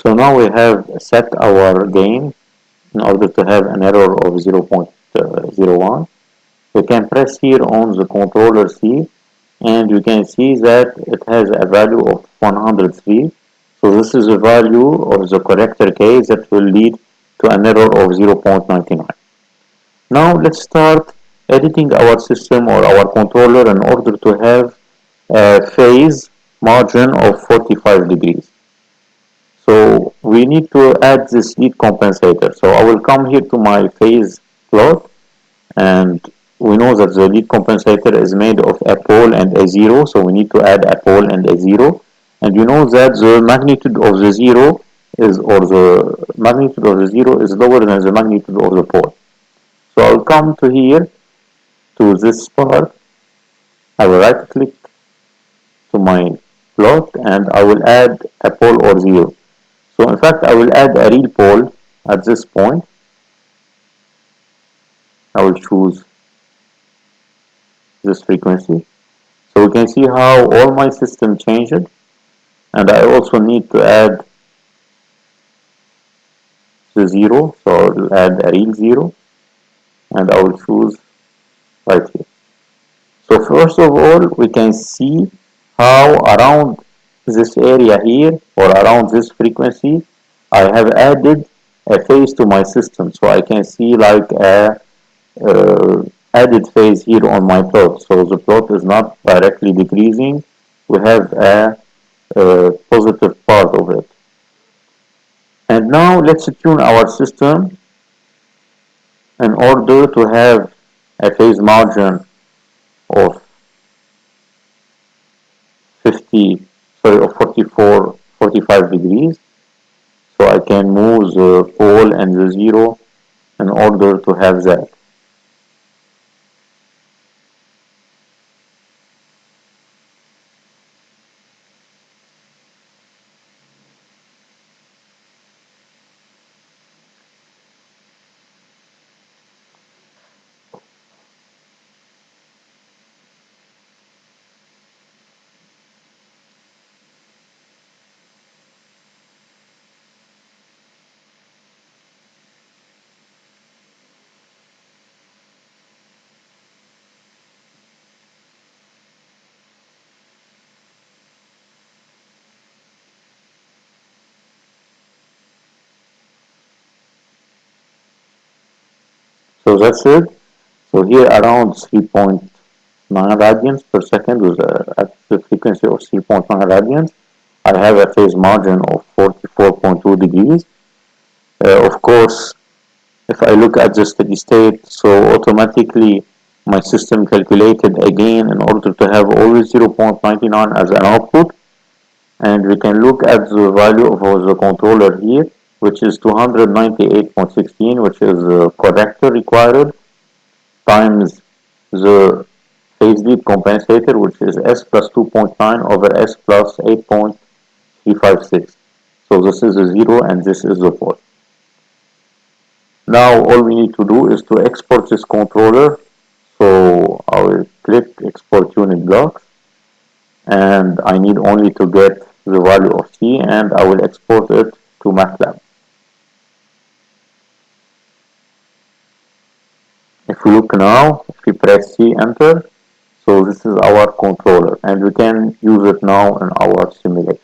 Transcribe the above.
So now we have set our gain in order to have an error of 0.01. We can press here on the controller C and you can see that it has a value of 103. So this is the value of the corrector case that will lead to an error of 0.99. Now let's start editing our system or our controller in order to have a phase margin of 45 degrees. So we need to add this lead compensator. So I will come here to my phase plot, and we know that the lead compensator is made of a pole and a zero, so we need to add a pole and a zero. And you know that the magnitude of the zero is, or the magnitude of the zero is lower than the magnitude of the pole. So I'll come to here to this part. I will right click to my plot and I will add a pole or zero. So in fact I will add a real pole at this point. I will choose this frequency. So we can see how all my system changed, and I also need to add the zero, so I will add a real zero and I will choose right here. So first of all we can see how around this area here or around this frequency I have added a phase to my system, so I can see like a added phase here on my plot. So the plot is not directly decreasing, we have a positive part of it. And now let's tune our system in order to have a phase margin of 45 degrees. So I can move the pole and the zero in order to have that. So that's it. So here around 3.9 radians per second with at the frequency of 3.9 radians, I have a phase margin of 44.2 degrees. Of course, if I look at the steady state, so automatically my system calculated again in order to have always 0.99 as an output, and we can look at the value of the controller here, which is 298.16, which is the corrector required, times the phase lead compensator, which is S plus 2.9 over S plus 8.356. So this is a 0 and this is the port. Now all we need to do is to export this controller. So I will click export unit blocks and I need only to get the value of C and I will export it to MATLAB. If we look now, if we press C, enter, so this is our controller and we can use it now in our simulation.